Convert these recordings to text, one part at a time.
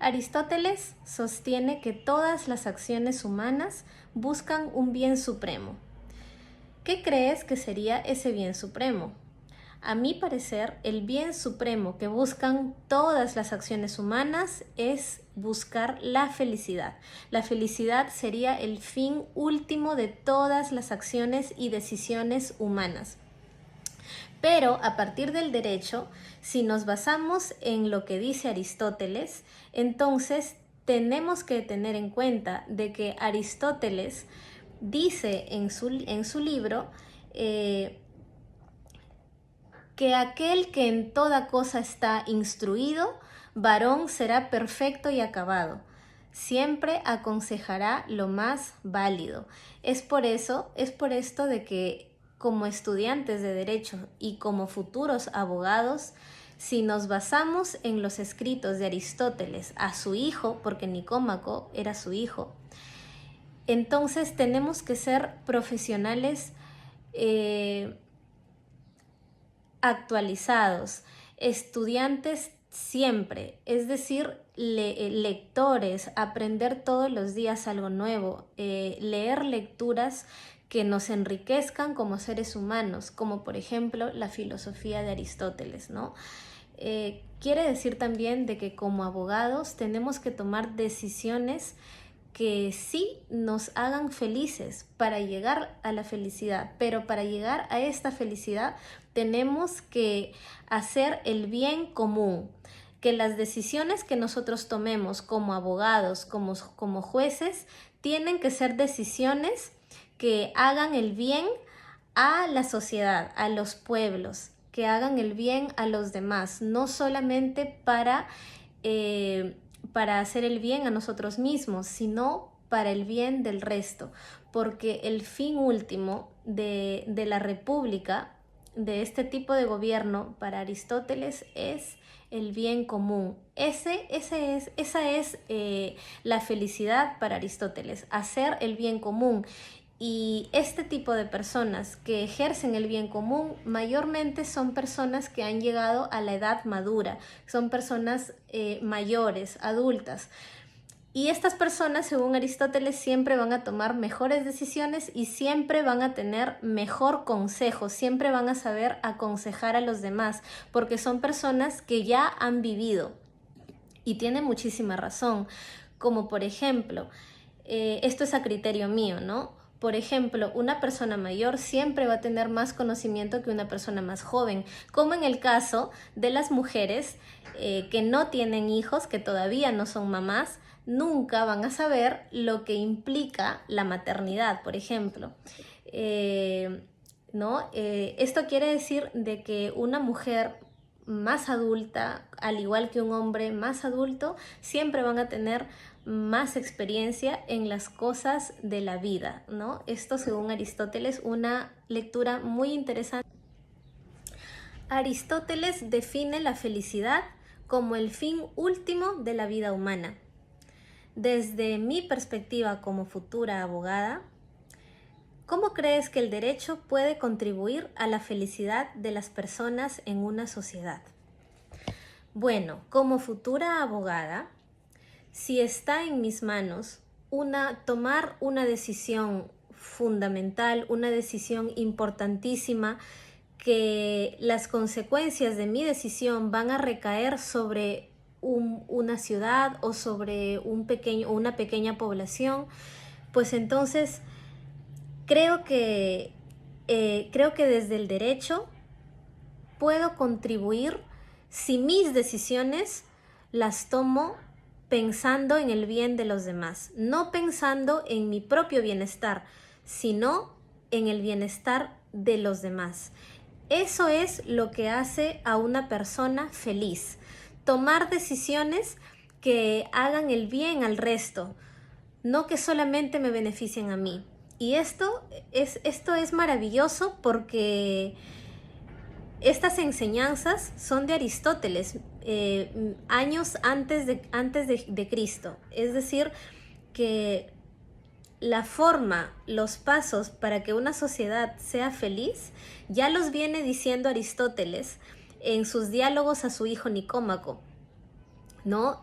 Aristóteles sostiene que todas las acciones humanas buscan un bien supremo. ¿Qué crees que sería ese bien supremo? A mi parecer, el bien supremo que buscan todas las acciones humanas es buscar la felicidad. La felicidad sería el fin último de todas las acciones y decisiones humanas. Pero a partir del derecho, si nos basamos en lo que dice Aristóteles, entonces tenemos que tener en cuenta de que Aristóteles dice en su libro que aquel que en toda cosa está instruido, varón será perfecto y acabado. Siempre aconsejará lo más válido. Es por esto de que como estudiantes de Derecho y como futuros abogados, si nos basamos en los escritos de Aristóteles a su hijo, porque Nicómaco era su hijo, entonces tenemos que ser profesionales actualizados, estudiantes siempre, es decir, lectores, aprender todos los días algo nuevo, leer lecturas que nos enriquezcan como seres humanos, como por ejemplo la filosofía de Aristóteles, ¿no? Quiere decir también de que como abogados tenemos que tomar decisiones que sí nos hagan felices para llegar a la felicidad, pero para llegar a esta felicidad tenemos que hacer el bien común, que las decisiones que nosotros tomemos como abogados, como jueces, tienen que ser decisiones que hagan el bien a la sociedad, a los pueblos, que hagan el bien a los demás, no solamente para hacer el bien a nosotros mismos, sino para el bien del resto, porque el fin último de la república, de este tipo de gobierno, para Aristóteles es el bien común. Esa es la felicidad para Aristóteles, hacer el bien común. Y este tipo de personas que ejercen el bien común mayormente son personas que han llegado a la edad madura, son personas mayores, adultas. Y estas personas, según Aristóteles, siempre van a tomar mejores decisiones y siempre van a tener mejor consejo, siempre van a saber aconsejar a los demás, porque son personas que ya han vivido. Y tiene muchísima razón, como por ejemplo, esto es a criterio mío, ¿no? Por ejemplo, una persona mayor siempre va a tener más conocimiento que una persona más joven, como en el caso de las mujeres que no tienen hijos, que todavía no son mamás, nunca van a saber lo que implica la maternidad, por ejemplo. ¿No? Esto quiere decir de que una mujer más adulta, al igual que un hombre más adulto, siempre van a tener más experiencia en las cosas de la vida, ¿no? Esto, según Aristóteles, una lectura muy interesante. Aristóteles define la felicidad como el fin último de la vida humana. Desde mi perspectiva como futura abogada, ¿cómo crees que el derecho puede contribuir a la felicidad de las personas en una sociedad? Bueno, como futura abogada, si está en mis manos tomar una decisión fundamental, una decisión importantísima, que las consecuencias de mi decisión van a recaer sobre una ciudad o sobre una pequeña población, pues entonces creo que desde el derecho puedo contribuir si mis decisiones las tomo pensando en el bien de los demás, no pensando en mi propio bienestar, sino en el bienestar de los demás. Eso es lo que hace a una persona feliz, tomar decisiones que hagan el bien al resto, no que solamente me beneficien a mí. Y esto es maravilloso porque estas enseñanzas son de Aristóteles, años antes de Cristo. Es decir, que la forma, los pasos para que una sociedad sea feliz, ya los viene diciendo Aristóteles en sus diálogos a su hijo Nicómaco. ¿no?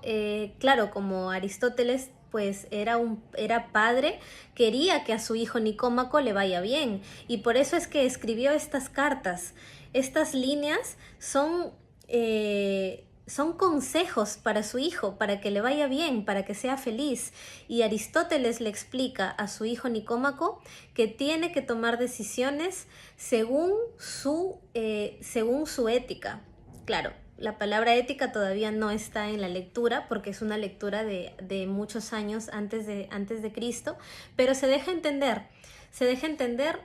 Claro, como Aristóteles pues era padre, quería que a su hijo Nicómaco le vaya bien, y por eso es que escribió estas cartas. Estas líneas son consejos para su hijo, para que le vaya bien, para que sea feliz. Y Aristóteles le explica a su hijo Nicómaco que tiene que tomar decisiones según su ética. Claro, la palabra ética todavía no está en la lectura porque es una lectura de muchos años antes de Cristo, pero se deja entender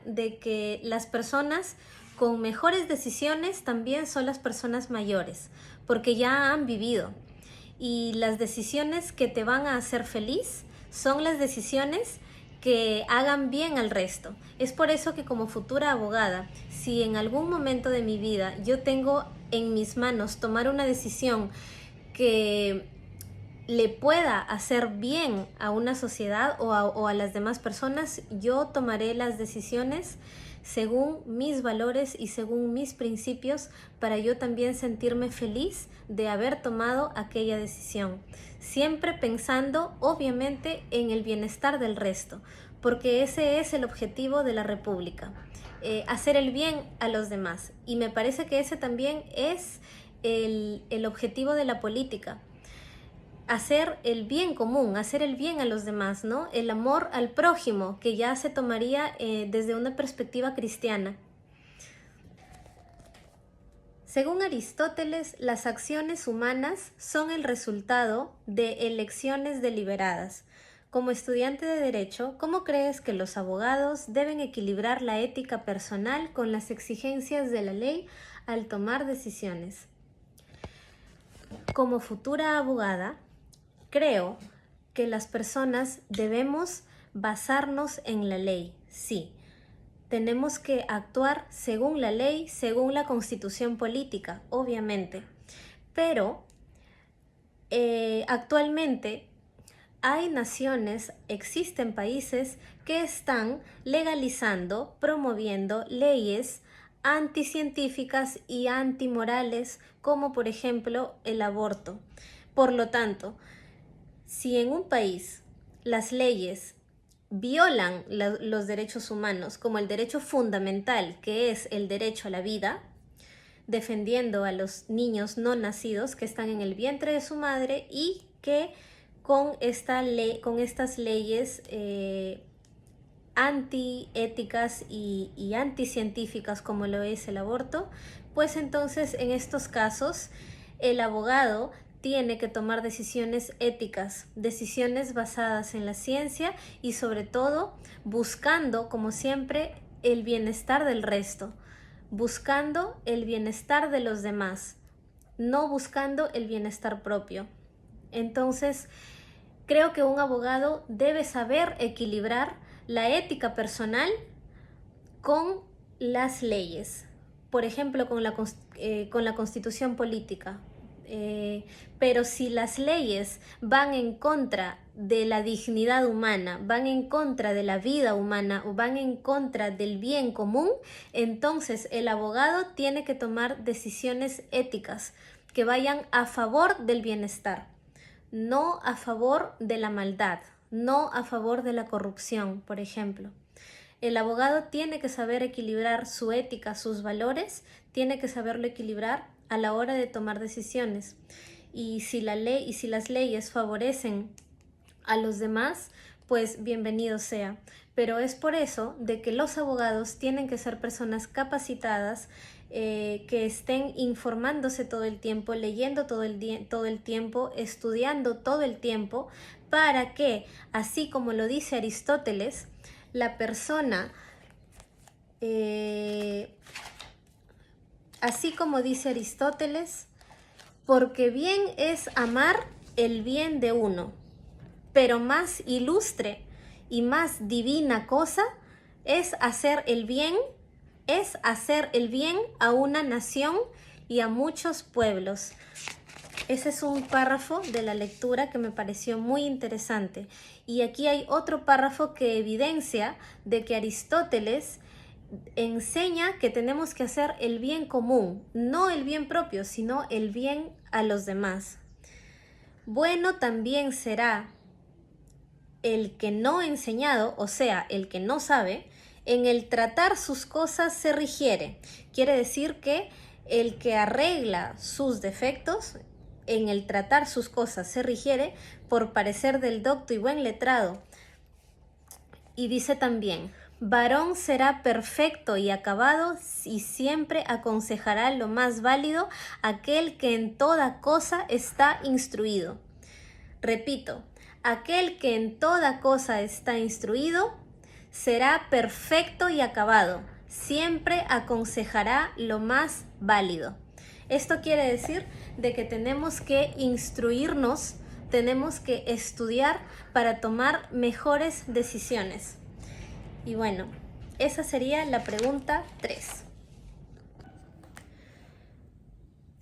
de que las personas con mejores decisiones también son las personas mayores, porque ya han vivido. Y las decisiones que te van a hacer feliz son las decisiones que hagan bien al resto. Es por eso que como futura abogada, si en algún momento de mi vida yo tengo en mis manos tomar una decisión que le pueda hacer bien a una sociedad o a las demás personas, yo tomaré las decisiones según mis valores y según mis principios para yo también sentirme feliz de haber tomado aquella decisión. Siempre pensando, obviamente, en el bienestar del resto, porque ese es el objetivo de la República, hacer el bien a los demás. Y me parece que ese también es el objetivo de la política. Hacer el bien común, hacer el bien a los demás, ¿no? El amor al prójimo, que ya se tomaría desde una perspectiva cristiana. Según Aristóteles, las acciones humanas son el resultado de elecciones deliberadas. Como estudiante de Derecho, ¿cómo crees que los abogados deben equilibrar la ética personal con las exigencias de la ley al tomar decisiones? Como futura abogada, creo que las personas debemos basarnos en la ley, sí. Tenemos que actuar según la ley, según la constitución política, obviamente. Pero actualmente hay naciones, existen países que están legalizando, promoviendo leyes anticientíficas y antimorales, como por ejemplo el aborto. Por lo tanto, si en un país las leyes violan los derechos humanos, como el derecho fundamental, que es el derecho a la vida, defendiendo a los niños no nacidos que están en el vientre de su madre y que con estas leyes antiéticas y anticientíficas como lo es el aborto, pues entonces en estos casos el abogado tiene que tomar decisiones éticas, decisiones basadas en la ciencia y sobre todo buscando, como siempre, el bienestar del resto, buscando el bienestar de los demás, no buscando el bienestar propio. Entonces, creo que un abogado debe saber equilibrar la ética personal con las leyes, por ejemplo, con la constitución política. Pero si las leyes van en contra de la dignidad humana, van en contra de la vida humana o van en contra del bien común, entonces el abogado tiene que tomar decisiones éticas que vayan a favor del bienestar, no a favor de la maldad, no a favor de la corrupción, por ejemplo. El abogado tiene que saber equilibrar su ética, sus valores, tiene que saberlo equilibrar a la hora de tomar decisiones. Y si las leyes favorecen a los demás, pues bienvenido sea. Pero es por eso de que los abogados tienen que ser personas capacitadas, que estén informándose todo el tiempo, leyendo todo el tiempo, estudiando todo el tiempo, para que, así como lo dice Aristóteles, la persona, así como dice Aristóteles, porque bien es amar el bien de uno, pero más ilustre y más divina cosa es hacer el bien a una nación y a muchos pueblos. Ese es un párrafo de la lectura que me pareció muy interesante. Y aquí hay otro párrafo que evidencia de que Aristóteles enseña que tenemos que hacer el bien común, no el bien propio, sino el bien a los demás. Bueno también será el que no enseñado, o sea, el que no sabe, en el tratar sus cosas se rigiere. Quiere decir que el que arregla sus defectos, en el tratar sus cosas se rigiere por parecer del docto y buen letrado. Y dice también, varón será perfecto y acabado y siempre aconsejará lo más válido aquel que en toda cosa está instruido. Repito, aquel que en toda cosa está instruido será perfecto y acabado. Siempre aconsejará lo más válido. Esto quiere decir de que tenemos que instruirnos, tenemos que estudiar para tomar mejores decisiones. Y bueno, esa sería la pregunta 3.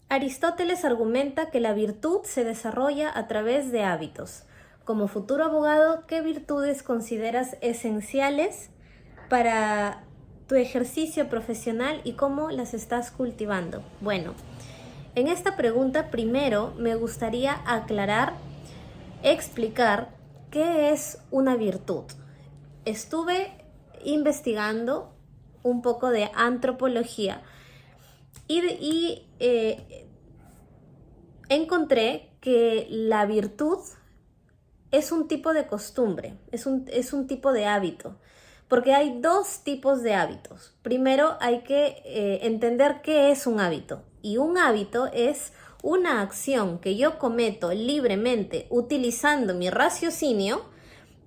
Aristóteles argumenta que la virtud se desarrolla a través de hábitos. Como futuro abogado, ¿qué virtudes consideras esenciales para tu ejercicio profesional y cómo las estás cultivando? Bueno, en esta pregunta primero me gustaría explicar qué es una virtud. Estuve investigando un poco de antropología y encontré que la virtud es un tipo de costumbre, es un tipo de hábito, porque hay dos tipos de hábitos. Primero hay que entender qué es un hábito, y un hábito es una acción que yo cometo libremente utilizando mi raciocinio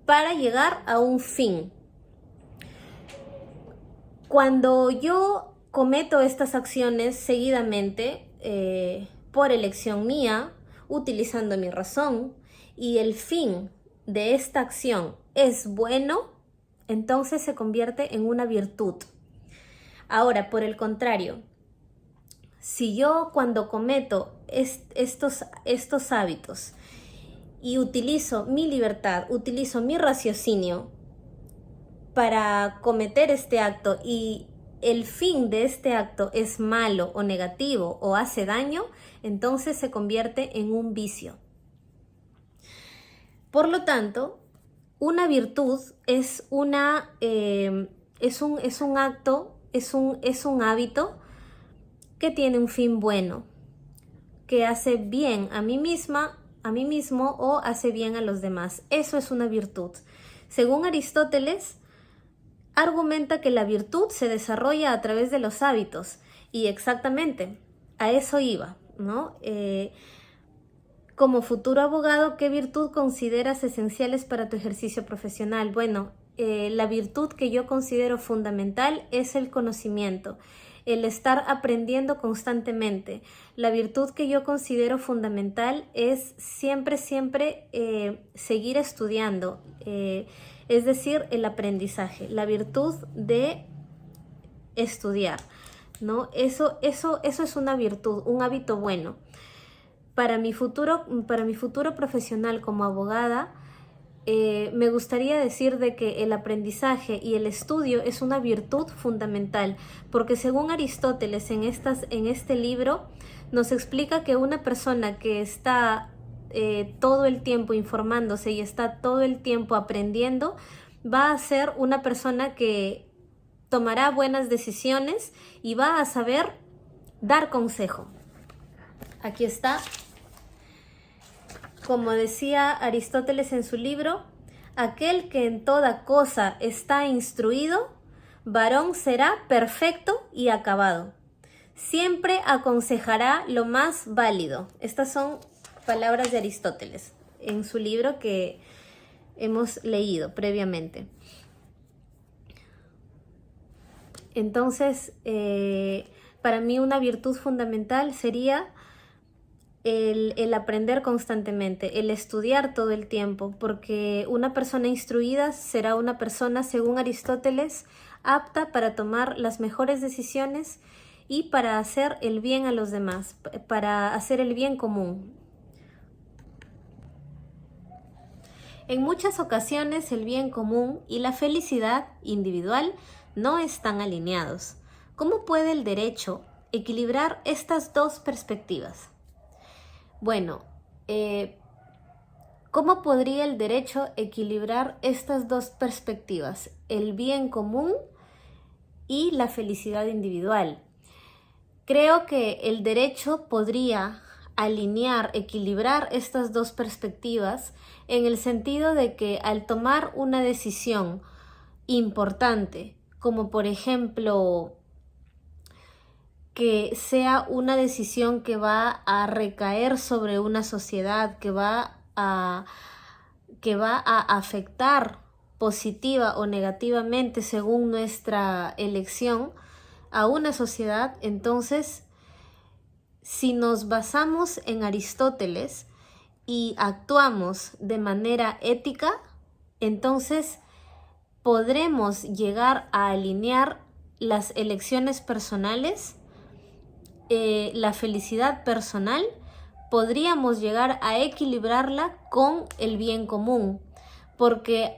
para llegar a un fin. Cuando yo cometo estas acciones seguidamente, por elección mía, utilizando mi razón, y el fin de esta acción es bueno, entonces se convierte en una virtud. Ahora, por el contrario, si yo cuando cometo estos hábitos y utilizo mi libertad, utilizo mi raciocinio para cometer este acto y el fin de este acto es malo o negativo o hace daño, entonces se convierte en un vicio. Por lo tanto, una virtud es un hábito que tiene un fin bueno, que hace bien a mí misma, a mí mismo o hace bien a los demás. Eso es una virtud. Según Aristóteles, argumenta que la virtud se desarrolla a través de los hábitos y exactamente a eso iba, ¿no? Como futuro abogado, ¿qué virtud consideras esenciales para tu ejercicio profesional? Bueno, la virtud que yo considero fundamental es el conocimiento, el estar aprendiendo constantemente. La virtud que yo considero fundamental es siempre seguir estudiando, es decir, el aprendizaje, la virtud de estudiar, ¿no? Eso es una virtud, un hábito bueno. Para mi futuro profesional como abogada, me gustaría decir de que el aprendizaje y el estudio es una virtud fundamental, porque según Aristóteles en este libro nos explica que una persona que está todo el tiempo informándose y está todo el tiempo aprendiendo, va a ser una persona que tomará buenas decisiones y va a saber dar consejo. Aquí está. Como decía Aristóteles en su libro, aquel que en toda cosa está instruido, varón será perfecto y acabado. Siempre aconsejará lo más válido. Estas son palabras de Aristóteles en su libro que hemos leído previamente. Entonces, para mí una virtud fundamental sería el aprender constantemente, el estudiar todo el tiempo, porque una persona instruida será una persona, según Aristóteles, apta para tomar las mejores decisiones y para hacer el bien a los demás, para hacer el bien común. En muchas ocasiones el bien común y la felicidad individual no están alineados. ¿Cómo puede el derecho equilibrar estas dos perspectivas? Bueno, ¿Cómo podría el derecho equilibrar estas dos perspectivas, el bien común y la felicidad individual? Creo que el derecho podría alinear, equilibrar estas dos perspectivas en el sentido de que al tomar una decisión importante, como por ejemplo que sea una decisión que va a recaer sobre una sociedad, que va a afectar positiva o negativamente según nuestra elección a una sociedad, entonces si nos basamos en Aristóteles y actuamos de manera ética, entonces podremos llegar a alinear las elecciones personales, la felicidad personal, podríamos llegar a equilibrarla con el bien común, porque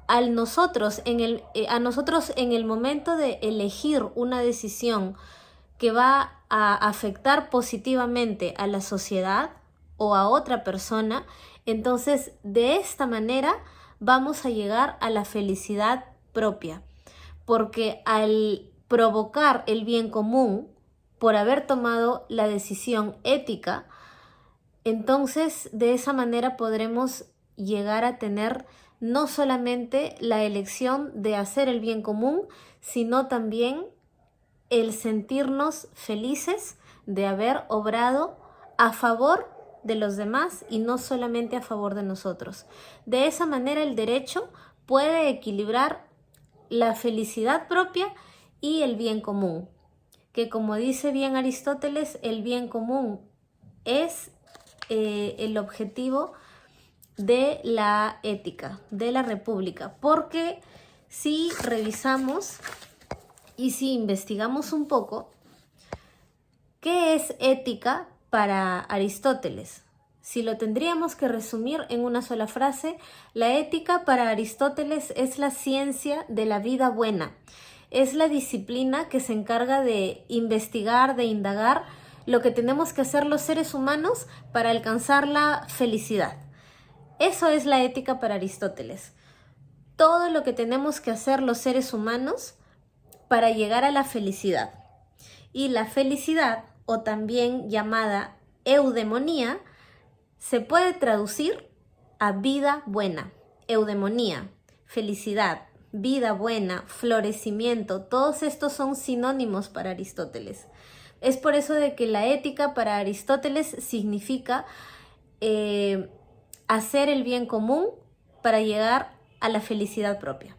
a nosotros en el momento de elegir una decisión que va a afectar positivamente a la sociedad o a otra persona, entonces de esta manera vamos a llegar a la felicidad propia, porque al provocar el bien común por haber tomado la decisión ética, entonces de esa manera podremos llegar a tener no solamente la elección de hacer el bien común, sino también el sentirnos felices de haber obrado a favor de los demás y no solamente a favor de nosotros. De esa manera el derecho puede equilibrar la felicidad propia y el bien común, que como dice bien Aristóteles, el bien común es el objetivo de la ética, de la república, porque si revisamos y si investigamos un poco, ¿qué es ética para Aristóteles? Si lo tendríamos que resumir en una sola frase, la ética para Aristóteles es la ciencia de la vida buena. Es la disciplina que se encarga de investigar, de indagar lo que tenemos que hacer los seres humanos para alcanzar la felicidad. Eso es la ética para Aristóteles. Todo lo que tenemos que hacer los seres humanos para llegar a la felicidad. Y la felicidad, o también llamada eudemonía, se puede traducir a vida buena. Eudemonía, felicidad, vida buena, florecimiento, todos estos son sinónimos para Aristóteles. Es por eso de que la ética para Aristóteles significa hacer el bien común para llegar a la felicidad propia.